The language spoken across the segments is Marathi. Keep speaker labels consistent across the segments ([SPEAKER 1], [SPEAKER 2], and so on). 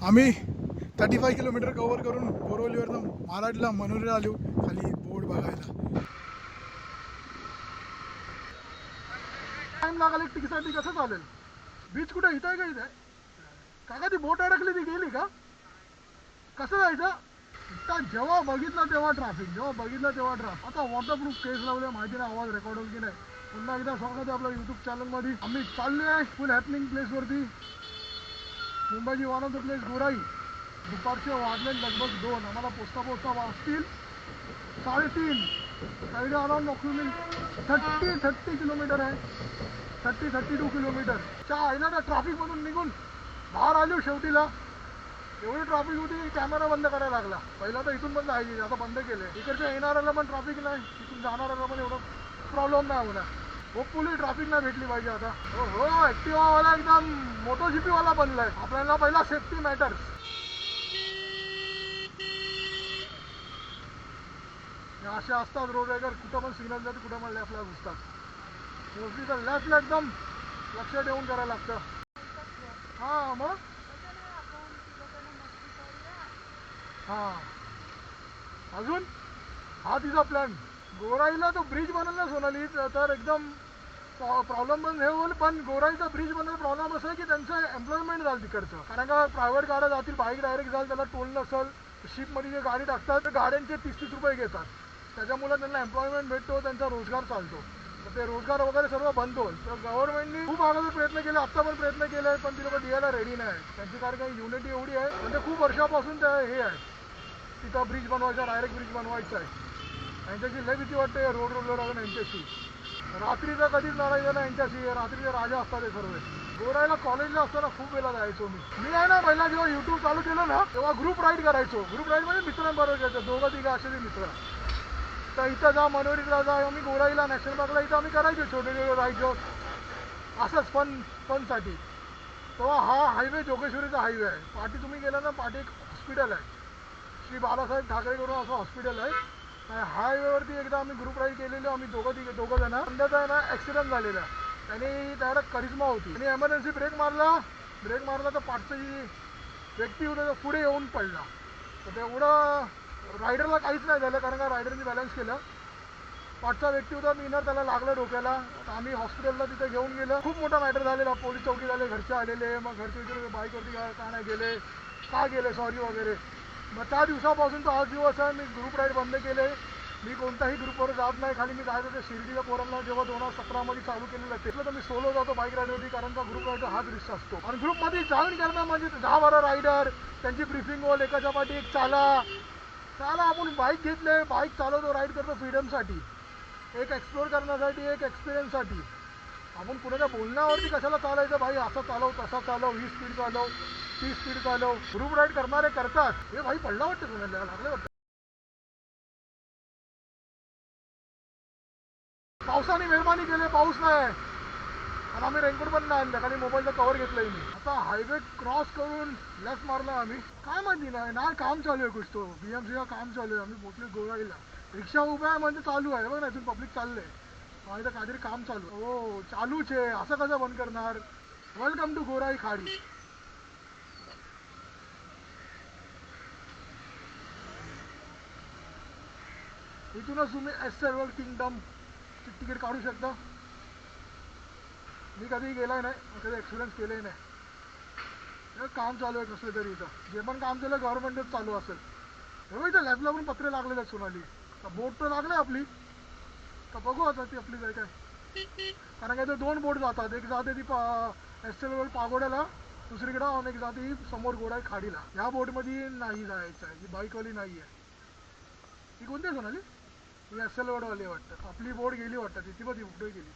[SPEAKER 1] आम्ही 35 किलोमीटर कव्हर करून बोरवलीवरनं मालाडला मनोरीला आलो खाली बोर्ड बघायला. टाइम लागला टिकीसाठी कसं चालेल? बीच कुठे इथं आहे का इथे? काका ती बोट अडकली ती गेली का? कसं जायचं? आता जेव्हा बघितलं तेव्हा ट्रॅफिक, जेव्हा बघितलं तेव्हा ट्रॅफिक. आता वॉटरप्रूफ केस लावले माहिती नाही आवाज रेकॉर्ड होईल की नाही. पुन्हा एकदा स्वागत आहे आपल्या यूट्यूब चॅनलमध्ये. आम्ही चाललो आहे फुल हॅपनिंग प्लेसवरती. मुंबईची वन ऑफ द प्लेस गोराई. दुपारचे वाजले लगभग 2. आम्हाला पोचता पोचता वाजतील 3:30. साईड अराउंड अप्रॉक्सिमेटली 30 किलोमीटर आहे. 32 किलोमीटर. आईला त्या ट्रॅफिकमधून निघून बाहेर आलो शेवटीला. एवढी ट्रॅफिक होती की कॅमेरा बंद करायला लागला. पहिला तर इथून पण जायची, आता बंद केले. इकडच्या येणाऱ्याला पण ट्रॅफिक नाही, इथून जाणाऱ्याला पण एवढं प्रॉब्लेम नाही होणार. होपफुली ट्रॅफिक नाही भेटली पाहिजे आता. हो ॲक्टिवावाला एकदम मोटोजीपीवाला बनलाय. आपल्याला पहिला सेफ्टी मॅटर्स. असे असतात रोड वगैरे, कुठं पण सिग्नल जाते, कुठं पण लेफ्टला घुसतात. मोस्टली तर लेफ्टला एकदम लक्ष ठेवून करायला लागतं. हां मग हां अजून हा तिचा प्लॅन. गोराईला तो ब्रिज बनवला सोनाली तर एकदम प्रॉब्लेम पण हे होईल. पण गोराईचा ब्रिज बनवायचा प्रॉब्लेम असं आहे की त्यांचं एम्प्लॉयमेंट झालं तिकडचं. कारण का प्रायव्हेट गाड्या जातील, बाईक डायरेक्ट जाईल, त्याला टोल नसेल. शिपमध्ये जे गाडी टाकतात तर गाड्यांचे 30-30 रुपये घेतात. त्याच्यामुळे त्यांना एम्प्लॉयमेंट भेटतो, त्यांचा रोजगार चालतो. तर ते रोजगार वगैरे सर्व बंद होईल. तर गव्हर्नमेंटनी खूप अगोदर प्रयत्न केले, आत्ता पण प्रयत्न केले, पण ती लोक द्यायला रेडी नाही. त्यांची कारण काही युनिटी एवढी आहे, म्हणजे खूप वर्षापासून ते हे आहे तिथं ब्रिज बनवायचा, डायरेक्ट ब्रिज बनवायचा आहे. यांच्याशी लय भीती वाटते रोड रोलर अजून यांच्याशी. रात्रीचा कधीच लढायचं ना यांच्याशी, रात्रीचे राजा असतात हे सर्व. गोराईला कॉलेजला असताना खूप वेळा जायचो मी आहे ना. पहिला जेव्हा यूट्यूब चालू केलं ना तेव्हा ग्रुप राईड करायचो. ग्रुप राईड म्हणजे मित्रांबरोबर जायचं, 2-3 असे ते मित्र. तर इथं जा, मनोरीला जा, आम्ही गोराईला नॅशनल पार्कला इथं आम्ही करायचो छोटे छोटे राईड असंच फनसाठी. तेव्हा हा हायवे जोगेश्वरीचा हायवे आहे. पाठी तुम्ही गेला ना, पाठी एक हॉस्पिटल आहे, श्री बाळासाहेब ठाकरे करून असं हॉस्पिटल आहे. हायवेवरती एकदा आम्ही ग्रुप राईड केलेलो. आम्ही दोघं जण. समजायचा आहे ना ॲक्सिडेंट झालेला. त्याने त्याला करिश्मा होती आणि एमर्जन्सी ब्रेक मारला तर पाठची व्यक्ती होता तो पुढे येऊन पडला. तर तेवढं रायडरला काहीच नाही झालं, कारण का रायडरने बॅलन्स केलं. पाठचा व्यक्ती होता मिनर, त्याला लागलं डोक्याला. आम्ही हॉस्पिटलला तिथे घेऊन गेलो. खूप मोठा मॅटर झालेला, पोलीस चौकी झाले, घरचे आलेले. मग घरचे विचारले बाईकवरती का नाही गेले, का गेले, सॉरी वगैरे. मग त्या दिवसापासून तो आज दिवस आहे मी ग्रुप राईड बंद केले. मी कोणत्याही ग्रुपवर जात नाही. खाली मी जायचं तर शिर्डीच्या पोरांना जेव्हा 2017 चालू केलेलं तिथलं तर मी सोलो जातो बाईक राईडवरती, कारण का ग्रुप राईडचा हाच रिस्क असतो. आणि ग्रुपमध्ये जॉईन करणं म्हणजे 10-12 रायडर, त्यांची ब्रिफिंग होल, एकाच्या पाठी एक चाला. आपण बाईक घेतले, बाईक चालवतो, राईड करतो फ्रीडमसाठी, एक एक्सप्लोर करण्यासाठी, एक एक्सपिरियन्ससाठी. आपण कुणाच्या बोलण्यावरती कशाला चालायचं भाई, असं चालव तसा चालव, 20 स्पीड चालव, 30 स्पीड चालव. ग्रुप राईड करणारे करतात. हे भाई पडला वाटतं कोणाला, लागलं वाटतं. पावसाने मेहरबानी केली, पाऊस नाही आणि आम्ही रेनकोट पण नाही आणलं, खाली मोबाईलचं कवर घेतलंय मी. आता हायवे क्रॉस करून लेफ्ट मारला आम्ही. काय माहिती नाही काम चालू आहे कुछ तो BMC का काम चालू आहे. आम्ही पोचले गोराईला. रिक्षा उभ्या आहे म्हणजे चालू आहे बघ ना, इथून पब्लिक चाललंय. इथं काहीतरी काम चालू आहे. हो चालूच आहे, असं कसं बंद करणार. वेलकम टू गोराई खाडी. इथूनच तुम्ही एस्टेरवर्ल्ड किंगडम तिकीट काढू शकता. मी कधी गेलाय नाही, कधी एक्सपिरियन्स केले नाही. काम चालू आहे कसलं तरी इथं. जे पण काम चालू आहे गव्हर्नमेंटच चालू असेल. हे इथं लॅबला पण पत्रे लागलेले आहेत सोनाली. बोट तर लागले आपली, तर बघू आता ती आपली जाय काय. कारण काय ते 2 बोट जातात, एक जाते ती एस्टेरवर्ल्ड पागोड्याला दुसरीकडं, आणि एक जाते ही समोर गोराई खाडीला. ह्या बोटमध्ये नाही जायचं आहे, ही बाईकवाली नाही आहे. ही कोणती आहे सोनाली? ही एस्टेरवर्ल्डवाली वाटतं. आपली बोट गेली वाटतं, ती पण ती पुढे गेली.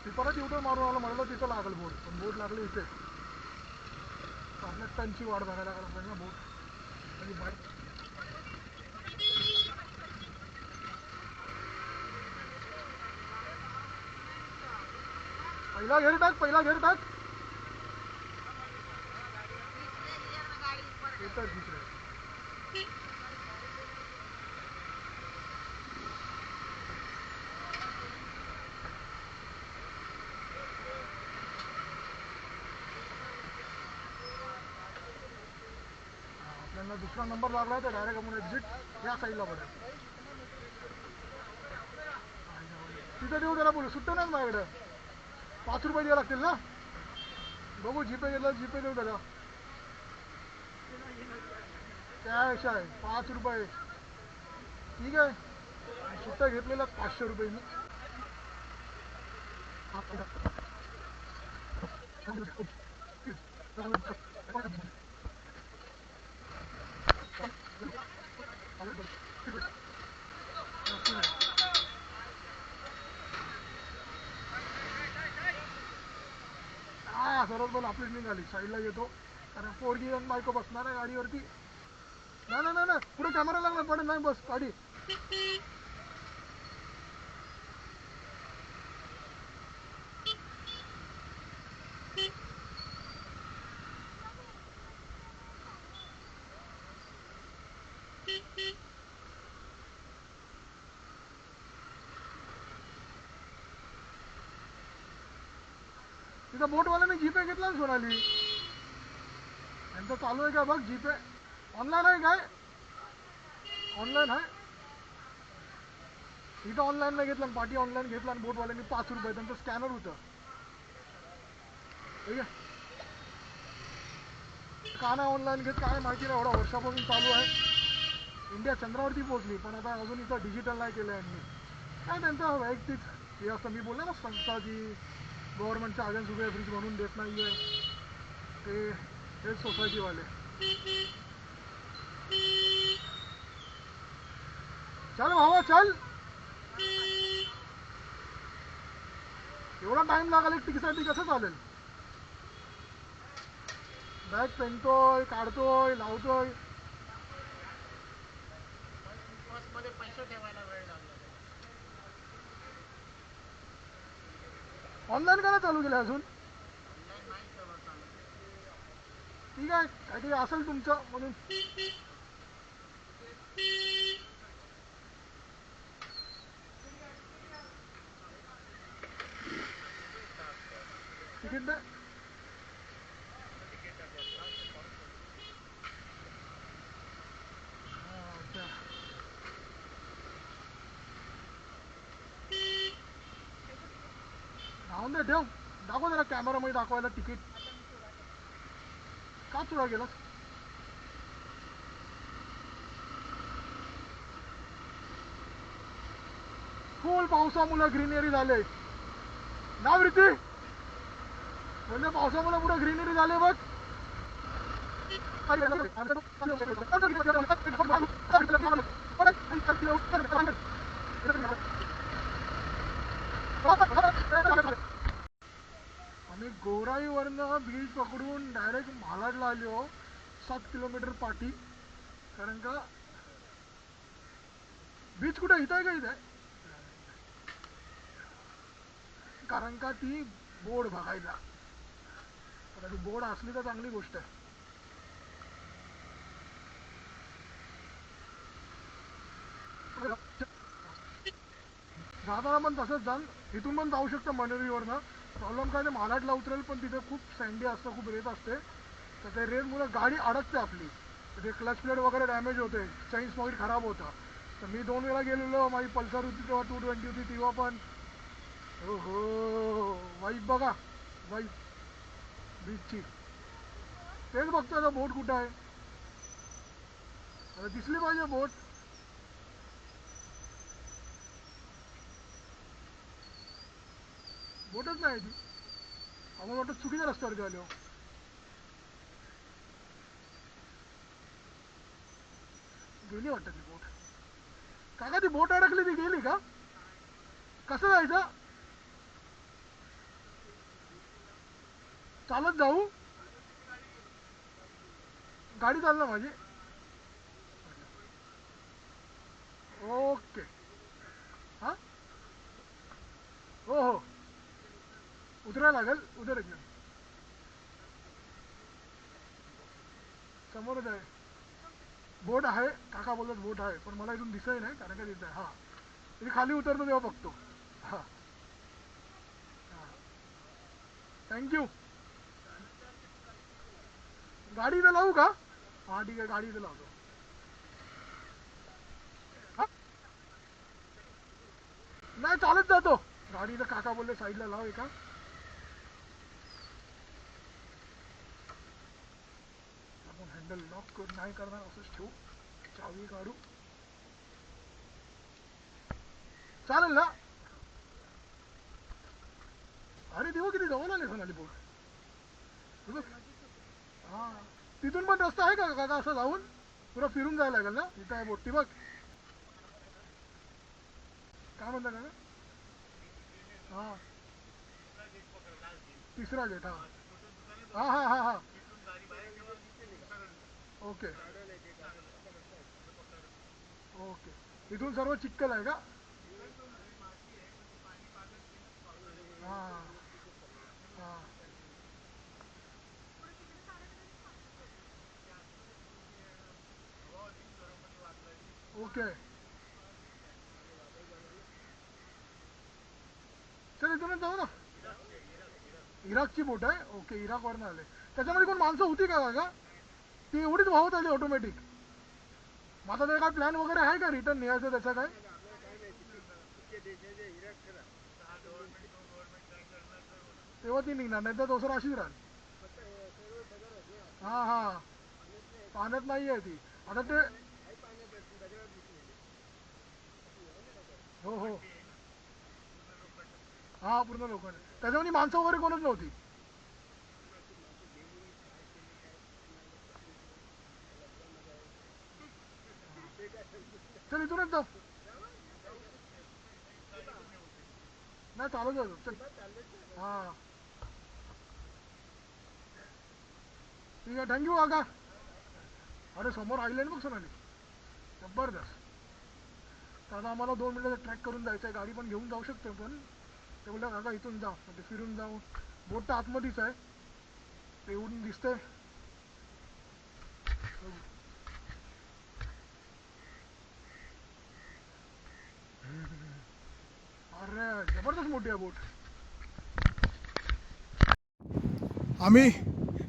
[SPEAKER 1] ती परत युटर्न मारून आला, म्हणलं तिथं लागल बोट, पण बोट लागली इथे. आपल्या टनची वाट बघायला लागला पाहिजे ना बोट आणि बाईक. पहिला घेर टाक. येतात दुसरे. दुसरा नंबर लागला तर डायरेक्ट आपण एक्झिट या साईडला पडेल. तिथं देऊ त्याला बोलू सुट्ट नाही माझ्याकडं. 5 रुपये द्यावं लागतील ना. बघू जीपे घेतलं जीपे देऊ त्याला. कॅश आहे 5 रुपये. ठीक आहे. सुट्टा घेतलेला 500 रुपये मी. हा सरळ बोल आपलीच निघाली. साईडला येतो कारण पोरगी आणि बायको बसणार आहे गाडीवरती. नाही नाही नाही पुढे कॅमेरा लागला पडेल नाही बस गाडी. तिथं बोटवाल्याने जीपे घेतला ना सोनाली. यांचं चालू आहे का बघ जीपे. ऑनलाईन आहे काय. ऑनलाईन आहे. इथं ऑनलाईन नाही घेतलं पाठी ऑनलाईन घेतला आणि बोटवाल्यांनी 5 रुपये त्यांचं स्कॅनर होतं. ठीक आहे. का नाही ऑनलाईन घेत काय माहिती नाही. एवढा वर्षापासून चालू आहे. इंडिया चंद्रावरती पोहोचली पण आता अजून इथं डिजिटल नाही केलं यांनी. काय त्यांचं वैयक्तिक हे असं मी बोललो ना संस्था जी गव्हर्नमेंटच्या अगेन्स्ट उभे ब्रिज बनवून देत नाही आहे ते हेच सोसायटीवाले. चल भावा चल. एवढा टाइम लागेल एक टिकीसाठी कसं चालेल. बॅग पेनतोय काढतोय लावतोय.
[SPEAKER 2] मध्ये पैसे ठेवायला वेळ लागला.
[SPEAKER 1] ऑनलाईन का चालू केलं अजून.
[SPEAKER 2] नाही सर्व चालू.
[SPEAKER 1] ठीक आहे काहीतरी असेल तुमचं म्हणून. तिकीट दे. अच्छा राहून दे ठेव. दाखव जरा कॅमेरामध्ये दाखवायला तिकीट. का चुरा गेलास. फुल पावसामुळे ग्रीनरी झाले ना वृत्ती. म्हणजे पावसामुळे पुढे ग्रीनरी झाले बघ. आम्ही गोराईवरनं बीच पकडून डायरेक्ट महालाडला आलो. 7 किलोमीटर पाठी. कारण का बीच कुठे इथं आहे का इथे. कारण का ती बोर्ड बघायला. आता ती बोर्ड असली तर चांगली गोष्ट आहे. जाताना पण तसंच जाल. इथून पण जाऊ शकतं मनोरीवरनं. प्रॉब्लेम काय ते महालाडला उतरेल पण तिथे खूप सँडी असतं खूप रेत असते. तर त्या रेतमुळे गाडी अडकते आपली. ते क्लच प्लेट वगैरे डॅमेज होते. चेन स्पॉकेट खराब होतं. तर मी 2 वेळा गेलेलो. माझी पल्सर होती तेव्हा 220 होती तेव्हा पण. हो हो वाईफ बघा वाईफ बीचची. तेच बघतो आता बोट कुठं आहे. आता दिसली पाहिजे बोट. बोटच नाही ती. आम्हाला वाटतं चुकीच्या रस्त्यावरती आलो. गेली वाटतं ती बोट. काका ती बोट अडकली ती गेली का. कसं जायचं. चालत जाऊ. गाडी चालना माझी. ओके हां हो हो उतरायला लागेल. उतर एकदम समोरच आहे. बोट आहे काका बोलत बोट आहे पण मला इथून दिसतही नाही कारण का तिथं आहे. हां मी खाली उतरतो तेव्हा बघतो. हां हां थँक्यू. गाडी इथं लावू का. हां ठीक आहे गाडी इथं लावतो. नाही चालत जातो. गाडीला काका बोलले साईडला लाव एका. आपण हँडल लॉक नाही करणार, असंच ठेवू. चावी काढू. चालेल ना? अरे देवा किती जवळ आले सोनाली बोट. हा तिथून पण रस्ता आहे का काका असं जाऊन पुरा फिरून जायला लागेल ना? तिथं आहे बोट ती बघ. काय म्हणता काका? हा तिसरा गेट. हा हा हा हा हा ओके ओके. इथून सर्व चिक्कल आहे का? हा हा ओके. चल इथूनच जाऊ ना. इराकची बोट आहे. ओके इराकवरनं आले. त्याच्यामध्ये कोण माणसं होती का काका? ती एवढीच वाहत आली ऑटोमॅटिक. माझा तर काय प्लॅन वगैरे आहे का रिटर्न न्यायचं त्याचा काय? तेव्हा ती निघणार नाही तर दुसरा अशीच राहील. हा हा पाण्यात नाही आहे ती आता ते. हो हो हा पूर्ण लोकांनी त्याच्यामध्ये माणसं वगैरे कोणच नव्हती. चल इथूनच जाऊ. नाही चालत जाऊ चल. हा ठीक आहे थँक्यू काका. अरे समोर आईलँड बघ सोनाली जबरदस्त. तर आता आम्हाला 2 मिनिटाचा ट्रॅक करून जायचं आहे. गाडी पण घेऊन जाऊ शकतो पण ते बोलल्या काका इथून जा म्हणजे फिरून जाऊ. बोट तर आतमध्येच आहे ते येऊन दिसतंय. अरे जबरदस्त मोठी आहे बोट. आम्ही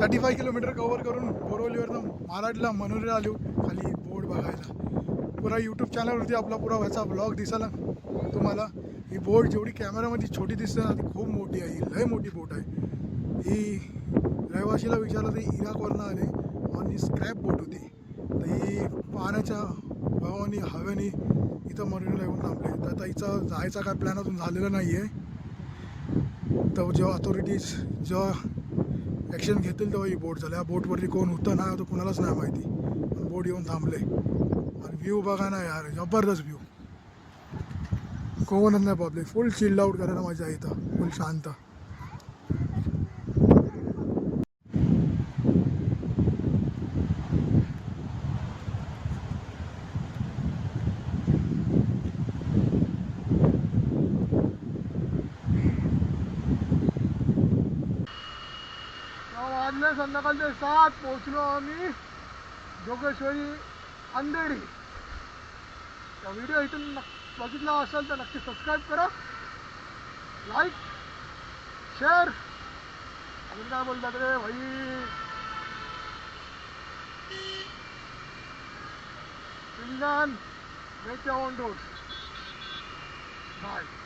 [SPEAKER 1] 35 किलोमीटर कव्हर करून बोरवलीवरनं महाराजला मनोरीला आलो खाली बोट बघायला. पुरा यूट्यूब चॅनलवरती आपला पुरा व्हायचा ब्लॉग दिसाला तुम्हाला. ही बोट जेवढी कॅमेरामध्ये छोटी दिसते ना ती खूप मोठी आहे. ही लय मोठी बोट आहे. ही रहिवाशीला विचारलं तर इराकवरनं आले आणि स्क्रॅप बोट होती. तर ही पाण्याच्या भावाने हवेने इथं मरीनला येऊन थांबले. तर आता हिचा जायचा काय प्लॅन अजून झालेला नाही आहे. तर जेव्हा अथॉरिटीज जेव्हा ॲक्शन घेतील तेव्हा ही बोट झाली. या बोटवरती कोण होतं ना तर कुणालाच नाही माहिती. पण बोट येऊन थांबले आणि व्ह्यू बघा ना यार जबरदस्त व्ह्यू. कोणच नाही पब्लिक फुल चिल्ड आउट करायला मजा येतं फुल शांत. वाजले संध्याकाळचे 7. पोहोचलो आम्ही जोगेश्वरी अंधेरी. त्या व्हिडिओ इथून बघितला असेल तर नक्की सबस्क्राईब करा, लाईक शेअर. अजून काय बोलतात रे भाई. Till then, make your own roads. Bye.